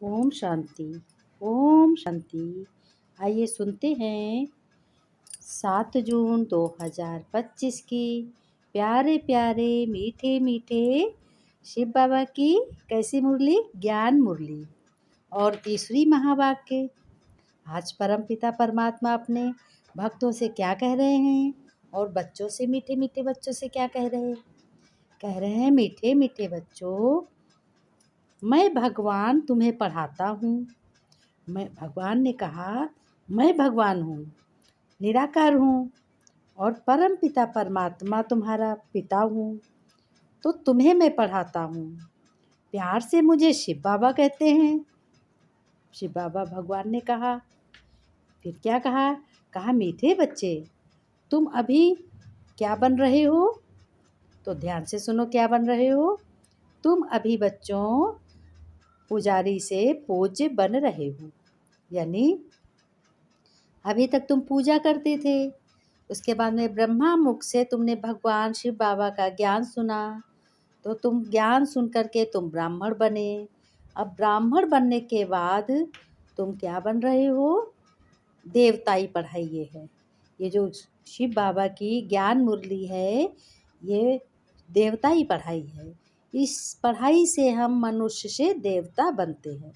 ओम शांति। ओम शांति। आइए सुनते हैं 7 जून 2025 की प्यारे प्यारे मीठे मीठे शिव बाबा की कैसी मुरली, ज्ञान मुरली और तीसरी महावाक्य। आज परमपिता परमात्मा अपने भक्तों से क्या कह रहे हैं और बच्चों से, मीठे मीठे बच्चों से क्या कह रहे हैं मीठे मीठे बच्चों, मैं भगवान तुम्हें पढ़ाता हूँ। भगवान ने कहा, मैं भगवान हूँ, निराकार हूँ और परम पिता परमात्मा तुम्हारा पिता हूँ, तो तुम्हें मैं पढ़ाता हूँ। प्यार से मुझे शिव बाबा कहते हैं। शिव बाबा भगवान ने कहा। फिर क्या कहा मीठे बच्चे, तुम अभी क्या बन रहे हो? तो ध्यान से सुनो, क्या बन रहे हो? तुम अभी बच्चों पुजारी से पूज्य बन रहे हो। यानी अभी तक तुम पूजा करते थे, उसके बाद में ब्रह्मा मुख से तुमने भगवान शिव बाबा का ज्ञान सुना, तो तुम ज्ञान सुन करके तुम ब्राह्मण बने। अब ब्राह्मण बनने के बाद तुम क्या बन रहे हो? देवताई पढ़ाई ये है। ये जो शिव बाबा की ज्ञान मुरली है, ये देवताई पढ़ाई है। इस पढ़ाई से हम मनुष्य से देवता बनते हैं।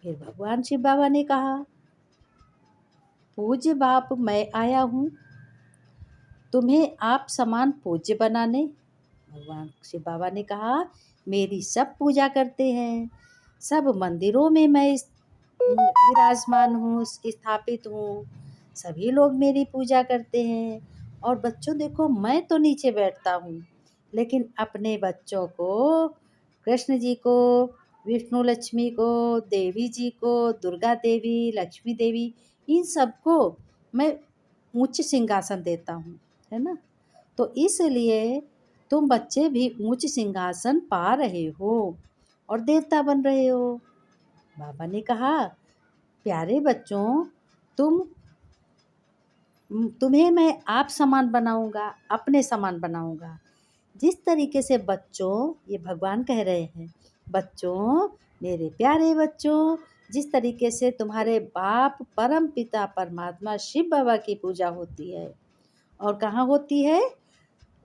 फिर भगवान शिव बाबा ने कहा, पूज्य बाप मैं आया हूँ तुम्हें आप समान पूज्य बनाने। भगवान शिव बाबा ने कहा, मेरी सब पूजा करते हैं, सब मंदिरों में मैं विराजमान हूँ, स्थापित हूँ, सभी लोग मेरी पूजा करते हैं। और बच्चों देखो, मैं तो नीचे बैठता हूँ, लेकिन अपने बच्चों को, कृष्ण जी को, विष्णु लक्ष्मी को, देवी जी को, दुर्गा देवी, लक्ष्मी देवी, इन सबको मैं उच्च सिंहासन देता हूँ, है ना। तो इसलिए तुम बच्चे भी उच्च सिंहासन पा रहे हो और देवता बन रहे हो। बाबा ने कहा, प्यारे बच्चों, तुम्हें मैं आप समान बनाऊंगा, अपने समान बनाऊंगा। जिस तरीके से बच्चों, ये भगवान कह रहे हैं, बच्चों, मेरे प्यारे बच्चों, जिस तरीके से तुम्हारे बाप परम पिता परमात्मा शिव बाबा की पूजा होती है, और कहाँ होती है?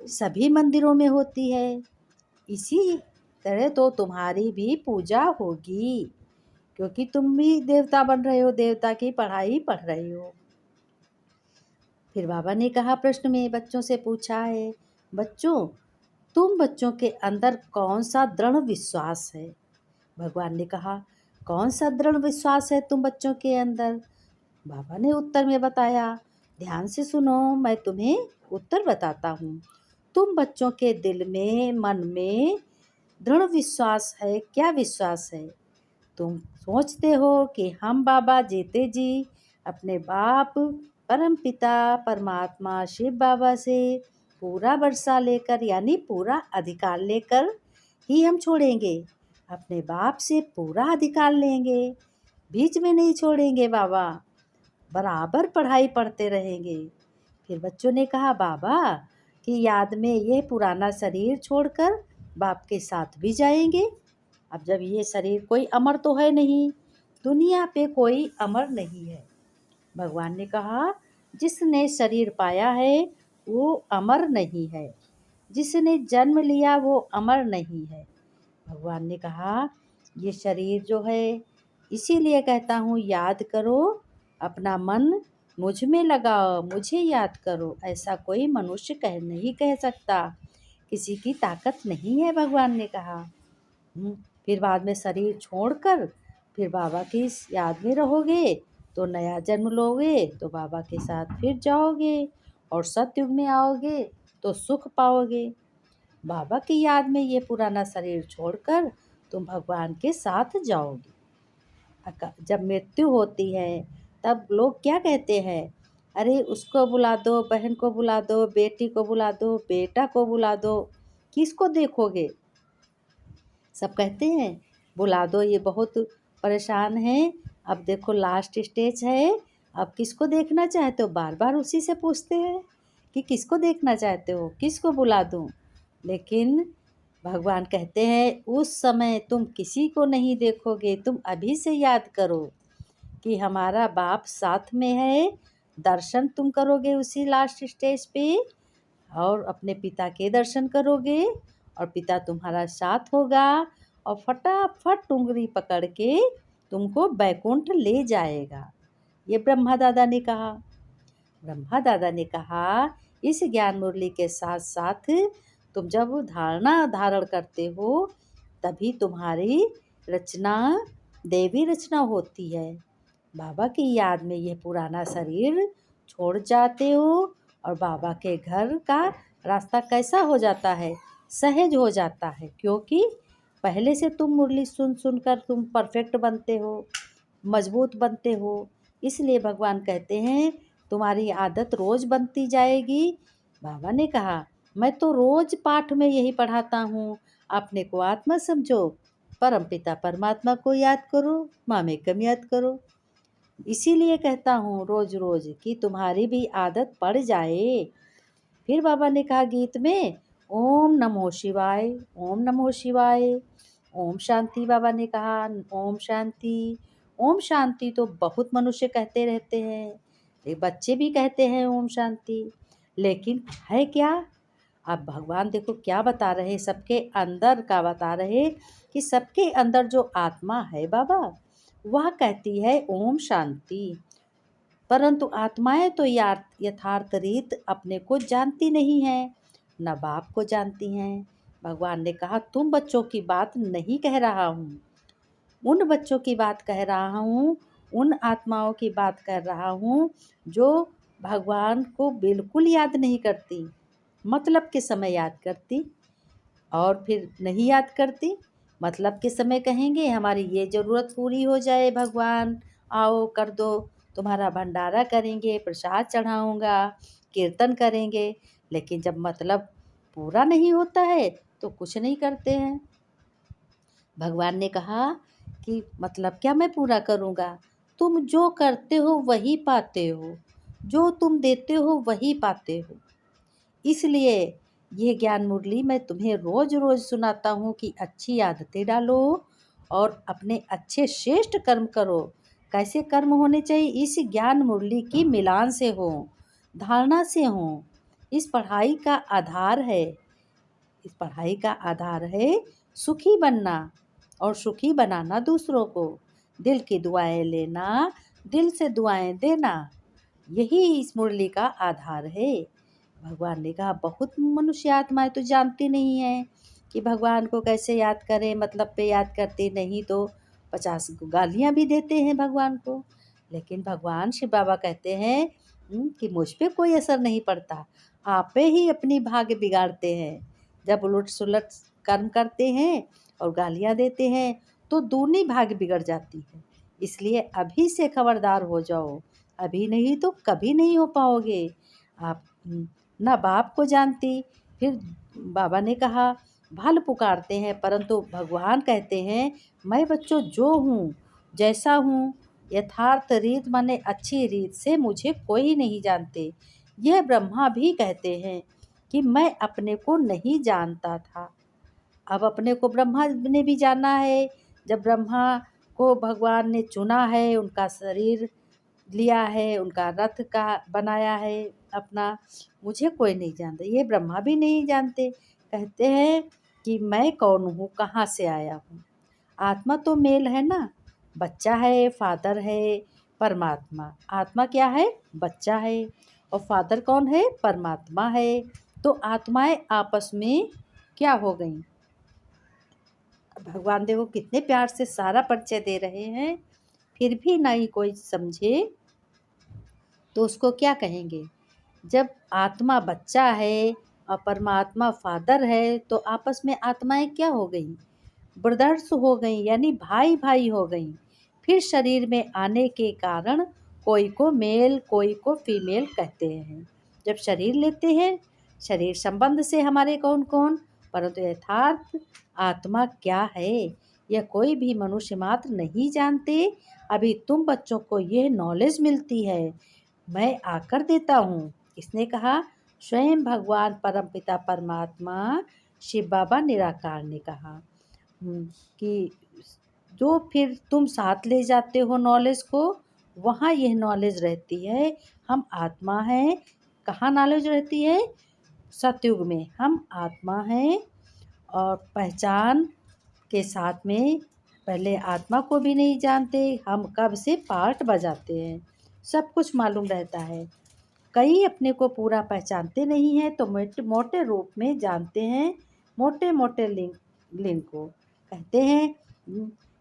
सभी मंदिरों में होती है। इसी तरह तो तुम्हारी भी पूजा होगी, क्योंकि तुम भी देवता बन रहे हो, देवता की पढ़ाई पढ़ रहे हो। फिर बाबा ने कहा, प्रश्न में बच्चों से पूछा है, बच्चों, तुम बच्चों के अंदर कौन सा दृढ़ विश्वास है? भगवान ने कहा, कौन सा दृढ़ विश्वास है तुम बच्चों के अंदर? बाबा ने उत्तर में बताया, ध्यान से सुनो, मैं तुम्हें उत्तर बताता हूँ। तुम बच्चों के दिल में, मन में दृढ़ विश्वास है। क्या विश्वास है? तुम सोचते हो कि हम बाबा जीते जी अपने बाप परम पिता परमात्मा शिव बाबा से पूरा वर्षा लेकर, यानी पूरा अधिकार लेकर ही हम छोड़ेंगे। अपने बाप से पूरा अधिकार लेंगे, बीच में नहीं छोड़ेंगे बाबा, बराबर पढ़ाई पढ़ते रहेंगे। फिर बच्चों ने कहा, बाबा की याद में ये पुराना शरीर छोड़कर बाप के साथ भी जाएंगे। अब जब ये शरीर, कोई अमर तो है नहीं, दुनिया पे कोई अमर नहीं है। भगवान ने कहा, जिसने शरीर पाया है वो अमर नहीं है, जिसने जन्म लिया वो अमर नहीं है। भगवान ने कहा, ये शरीर जो है, इसीलिए कहता हूँ, याद करो, अपना मन मुझ में लगाओ, मुझे याद करो। ऐसा कोई मनुष्य नहीं कह सकता, किसी की ताकत नहीं है, भगवान ने कहा। फिर बाद में शरीर छोड़कर फिर बाबा की याद में रहोगे, तो नया जन्म लोगे, तो बाबा के साथ फिर जाओगे और सतयुग में आओगे तो सुख पाओगे। बाबा की याद में ये पुराना शरीर छोड़कर तुम भगवान के साथ जाओगे। जब मृत्यु होती है तब लोग क्या कहते हैं? अरे उसको बुला दो, बहन को बुला दो, बेटी को बुला दो, बेटा को बुला दो, किसको देखोगे? सब कहते हैं बुला दो, ये बहुत परेशान है, अब देखो लास्ट स्टेज है, अब किसको देखना चाहते हो? बार बार उसी से पूछते हैं कि किसको देखना चाहते हो, किसको बुला दूं। लेकिन भगवान कहते हैं उस समय तुम किसी को नहीं देखोगे, तुम अभी से याद करो कि हमारा बाप साथ में है। दर्शन तुम करोगे उसी लास्ट स्टेज पे और अपने पिता के दर्शन करोगे और पिता तुम्हारा साथ होगा और फटाफट उंगली पकड़ के तुमको बैकुंठ ले जाएगा। ये ब्रह्मा दादा ने कहा। ब्रह्मा दादा ने कहा इस ज्ञान मुरली के साथ साथ तुम जब धारणा धारण करते हो तभी तुम्हारी रचना देवी रचना होती है। बाबा की याद में यह पुराना शरीर छोड़ जाते हो और बाबा के घर का रास्ता कैसा हो जाता है, सहज हो जाता है, क्योंकि पहले से तुम मुरली सुन सुनकर तुम परफेक्ट बनते हो, मजबूत बनते हो। इसलिए भगवान कहते हैं तुम्हारी आदत रोज़ बनती जाएगी। बाबा ने कहा मैं तो रोज़ पाठ में यही पढ़ाता हूँ, अपने को आत्मा समझो, परमपिता परमात्मा को याद करो, मामे कम याद करो। इसीलिए कहता हूँ रोज़ रोज़ कि तुम्हारी भी आदत पड़ जाए। फिर बाबा ने कहा गीत में ओम नमो शिवाय, ओम नमो शिवाय, ओम शांति। बाबा ने कहा ओम शांति। ओम शांति तो बहुत मनुष्य कहते रहते हैं, ये बच्चे भी कहते हैं ओम शांति, लेकिन है क्या? अब भगवान देखो क्या बता रहे, सबके अंदर का बता रहे कि सबके अंदर जो आत्मा है बाबा वह कहती है ओम शांति, परंतु आत्माएं तो यथार्थ रीत अपने को जानती नहीं है, न बाप को जानती हैं। भगवान ने कहा तुम बच्चों की बात नहीं कह रहा हूँ, उन बच्चों की बात कह रहा हूँ, उन आत्माओं की बात कर रहा हूँ जो भगवान को बिल्कुल याद नहीं करती, मतलब के समय याद करती और फिर नहीं याद करती। मतलब के समय कहेंगे हमारी ये ज़रूरत पूरी हो जाए, भगवान आओ कर दो, तुम्हारा भंडारा करेंगे, प्रसाद चढ़ाऊँगा, कीर्तन करेंगे, लेकिन जब मतलब पूरा नहीं होता है तो कुछ नहीं करते हैं। भगवान ने कहा कि मतलब क्या मैं पूरा करूँगा, तुम जो करते हो वही पाते हो, जो तुम देते हो वही पाते हो। इसलिए ये ज्ञान मुरली मैं तुम्हें रोज़ रोज़ सुनाता हूँ कि अच्छी आदतें डालो और अपने अच्छे श्रेष्ठ कर्म करो। कैसे कर्म होने चाहिए? इस ज्ञान मुरली की मिलान से हो, धारणा से हो। इस पढ़ाई का आधार है, इस पढ़ाई का आधार है सुखी बनना और सुखी बनाना दूसरों को, दिल की दुआएं लेना, दिल से दुआएं देना, यही इस मुरली का आधार है। भगवान ने कहा बहुत मनुष्य आत्माएं तो जानती नहीं है कि भगवान को कैसे याद करें, मतलब पे याद करते नहीं तो 50 गालियाँ भी देते हैं भगवान को। लेकिन भगवान शिव बाबा कहते हैं कि मुझ पे कोई असर नहीं पड़ता, आप पे ही अपनी भाग्य बिगाड़ते हैं। जब उलट सुलट कर्म करते हैं और गालियाँ देते हैं तो दूनी भाग्य बिगड़ जाती है। इसलिए अभी से खबरदार हो जाओ, अभी नहीं तो कभी नहीं हो पाओगे। आप ना बाप को जानती। फिर बाबा ने कहा भल पुकारते हैं, परंतु भगवान कहते हैं मैं बच्चों जो हूँ, जैसा हूँ, यथार्थ रीत माने अच्छी रीत से मुझे कोई नहीं जानते। यह ब्रह्मा भी कहते हैं कि मैं अपने को नहीं जानता था, अब अपने को ब्रह्मा ने भी जाना है। जब ब्रह्मा को भगवान ने चुना है, उनका शरीर लिया है, उनका रथ का बनाया है अपना, मुझे कोई नहीं जानता, ये ब्रह्मा भी नहीं जानते। कहते हैं कि मैं कौन हूँ, कहाँ से आया हूँ। आत्मा तो मेल है ना, बच्चा है, फादर है, परमात्मा। आत्मा क्या है? बच्चा है। और फादर कौन है? परमात्मा है। तो आत्माएं आपस में क्या हो गई? भगवान देखो कितने प्यार से सारा परिचय दे रहे हैं, फिर भी नहीं कोई समझे तो उसको क्या कहेंगे? जब आत्मा बच्चा है और परमात्मा फादर है तो आपस में आत्माएं क्या हो गई? ब्रदर्स हो गई, यानी भाई भाई हो गई। फिर शरीर में आने के कारण कोई को मेल कोई को फीमेल कहते हैं। जब शरीर लेते हैं, शरीर संबंध से हमारे कौन कौन, परंतु यथार्थ आत्मा क्या है यह कोई भी मनुष्य मात्र नहीं जानते। अभी तुम बच्चों को यह नॉलेज मिलती है, मैं आकर देता हूँ। किसने कहा? स्वयं भगवान परमपिता परमात्मा शिव बाबा निराकार ने कहा कि जो फिर तुम साथ ले जाते हो नॉलेज को, वहाँ यह नॉलेज रहती है हम आत्मा हैं। कहाँ नॉलेज रहती है? सतयुग में हम आत्मा हैं। और पहचान के साथ में पहले आत्मा को भी नहीं जानते, हम कब से पार्ट बजाते हैं, सब कुछ मालूम रहता है। कई अपने को पूरा पहचानते नहीं हैं तो मोटे रूप में जानते हैं, मोटे मोटे लिंक को कहते हैं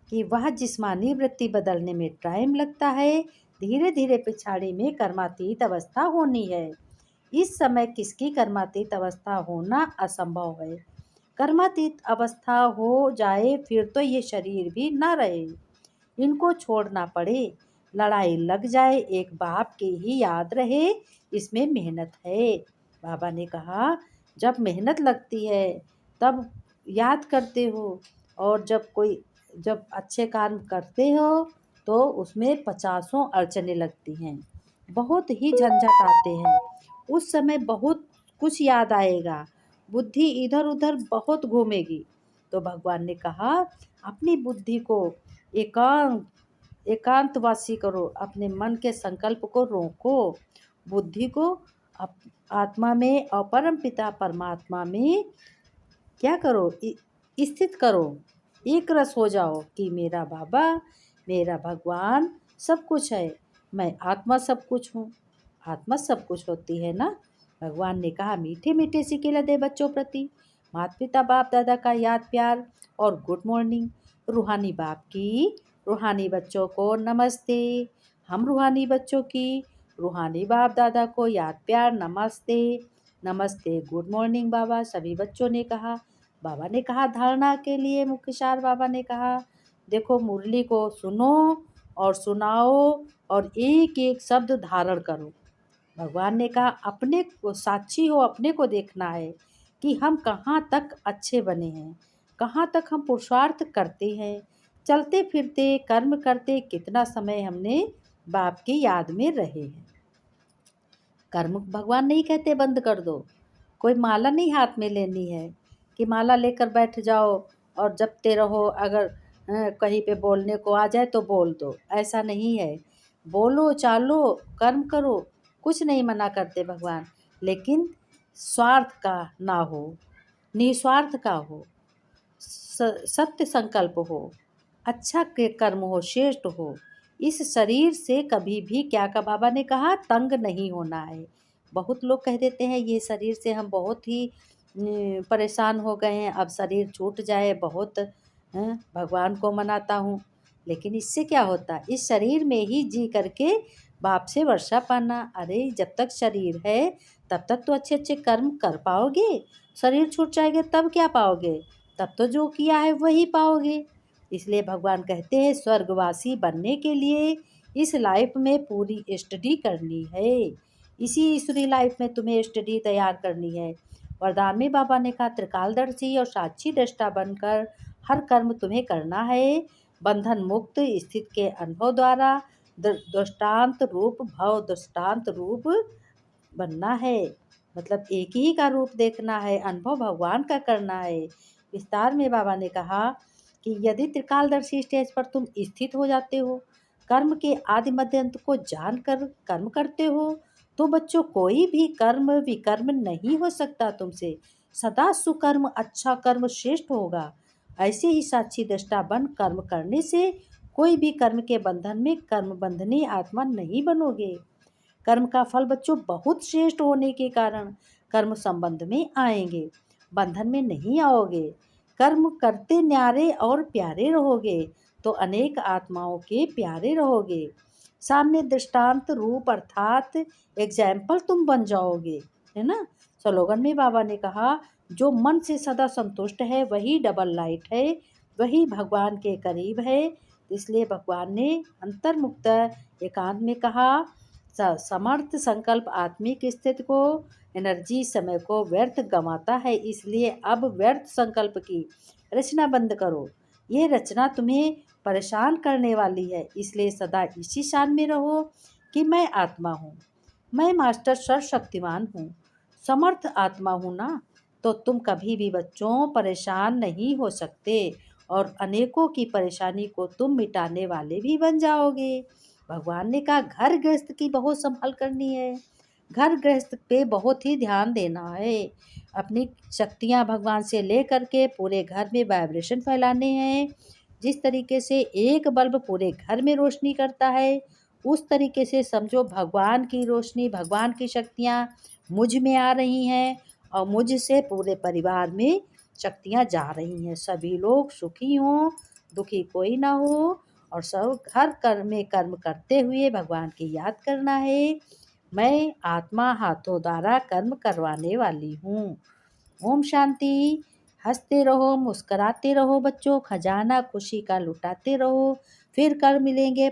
कि वह जिस्मानी वृत्ति बदलने में टाइम लगता है, धीरे धीरे पिछाड़ी में कर्मातीत अवस्था होनी है। इस समय किसकी कर्मातीत अवस्था होना असंभव है। कर्मातीत अवस्था हो जाए फिर तो ये शरीर भी न रहे, इनको छोड़ना पड़े, लड़ाई लग जाए, एक बाप की ही याद रहे, इसमें मेहनत है। बाबा ने कहा जब मेहनत लगती है तब याद करते हो, और जब अच्छे काम करते हो तो उसमें 50 अड़चने लगती हैं, बहुत ही झंझट आते हैं। उस समय बहुत कुछ याद आएगा, बुद्धि इधर उधर बहुत घूमेगी। तो भगवान ने कहा अपनी बुद्धि को एकांतवासी करो, अपने मन के संकल्प को रोको, बुद्धि को आत्मा में और परम पिता परमात्मा में क्या करो, स्थित करो, एक रस हो जाओ कि मेरा बाबा, मेरा भगवान सब कुछ है, मैं आत्मा सब कुछ हूँ। आत्मा सब कुछ होती है ना। भगवान ने कहा मीठे मीठे सिकेला दे बच्चों प्रति, माता पिता बाप दादा का याद प्यार और गुड मॉर्निंग। रूहानी बाप की रूहानी बच्चों को नमस्ते, हम रूहानी बच्चों की रूहानी बाप दादा को याद प्यार नमस्ते। नमस्ते गुड मॉर्निंग बाबा, सभी बच्चों ने कहा। बाबा ने कहा धारणा के लिए मुख्य सार बाबा ने कहा देखो मुरली को सुनो और सुनाओ और एक एक शब्द धारण करो। भगवान ने कहा अपने को साक्षी हो, अपने को देखना है कि हम कहाँ तक अच्छे बने हैं, कहाँ तक हम पुरुषार्थ करते हैं, चलते फिरते कर्म करते कितना समय हमने बाप की याद में रहे हैं। कर्म भगवान नहीं कहते बंद कर दो, कोई माला नहीं हाथ में लेनी है कि माला लेकर बैठ जाओ और जपते रहो, अगर कहीं पे बोलने को आ जाए तो बोल दो, ऐसा नहीं है। बोलो चालो कर्म करो, कुछ नहीं मना करते भगवान, लेकिन स्वार्थ का ना हो, निस्वार्थ का हो, सत्य संकल्प हो, अच्छा के कर्म हो, श्रेष्ठ हो। इस शरीर से कभी भी क्या का बाबा ने कहा तंग नहीं होना है। बहुत लोग कह देते हैं ये शरीर से हम बहुत ही परेशान हो गए हैं, अब शरीर छूट जाए बहुत भगवान को मनाता हूँ, लेकिन इससे क्या होता, इस शरीर में ही जी करके बाप से वर्षा पाना। अरे जब तक शरीर है तब तक तो अच्छे अच्छे कर्म कर पाओगे, शरीर छूट जाएगा तब क्या पाओगे, तब तो जो किया है वही पाओगे। इसलिए भगवान कहते हैं स्वर्गवासी बनने के लिए इस लाइफ में पूरी स्टडी करनी है, इसी ईश्वरी लाइफ में तुम्हें स्टडी तैयार करनी है। वरदान में बाबा ने कहा त्रिकालदर्शी और साक्षी दृष्टा बनकर हर कर्म तुम्हें करना है, बंधन मुक्त स्थित के अनुभव द्वारा दृष्टांत रूप भव दृष्टांत रूप बनना है। मतलब एक ही का रूप देखना है, अनुभव भगवान का करना है। विस्तार में बाबा ने कहा कि यदि त्रिकालदर्शी स्टेज पर तुम स्थित हो जाते हो, कर्म के आदि मध्य अंत को जानकर कर्म करते हो, तो बच्चों कोई भी कर्म विकर्म नहीं हो सकता तुमसे, सदा सुकर्म अच्छा कर्म श्रेष्ठ होगा। ऐसे ही साक्षी दृष्टा बन कर्म करने से कोई भी कर्म के बंधन में कर्म बंधनी आत्मा नहीं बनोगे। कर्म का फल बच्चों बहुत श्रेष्ठ होने के कारण कर्म संबंध में आएंगे, बंधन में नहीं आओगे। कर्म करते न्यारे और प्यारे रहोगे तो अनेक आत्माओं के प्यारे रहोगे। सामने दृष्टांत रूप अर्थात एग्जाम्पल तुम बन जाओगे, है ना। स्लोगन में बाबा ने कहा जो मन से सदा संतुष्ट है वही डबल लाइट है, वही भगवान के करीब है। इसलिए भगवान ने अंतर्मुक्त एकांत में कहा समर्थ संकल्प आत्मिक स्थिति को एनर्जी समय को व्यर्थ गंवाता है, इसलिए अब व्यर्थ संकल्प की रचना बंद करो, ये रचना तुम्हें परेशान करने वाली है। इसलिए सदा इसी शान में रहो कि मैं आत्मा हूँ, मैं मास्टर सर्वशक्तिमान हूँ, समर्थ आत्मा हूँ ना, तो तुम कभी भी बच्चों परेशान नहीं हो सकते और अनेकों की परेशानी को तुम मिटाने वाले भी बन जाओगे। भगवान ने कहा घर गृहस्थ की बहुत संभाल करनी है, घर गृहस्थ पे बहुत ही ध्यान देना है। अपनी शक्तियाँ भगवान से ले करके पूरे घर में वाइब्रेशन फैलाने हैं। जिस तरीके से एक बल्ब पूरे घर में रोशनी करता है, उस तरीके से समझो भगवान की रोशनी, भगवान की शक्तियाँ मुझ में आ रही हैं और मुझसे पूरे परिवार में शक्तियाँ जा रही हैं। सभी लोग सुखी हों, दुखी कोई ना हो और सब हर कर्म में कर्म करते हुए भगवान की याद करना है। मैं आत्मा हाथों द्वारा कर्म करवाने वाली हूँ। ओम शांति। हंसते रहो, मुस्कुराते रहो बच्चों, खजाना खुशी का लुटाते रहो। फिर कल मिलेंगे।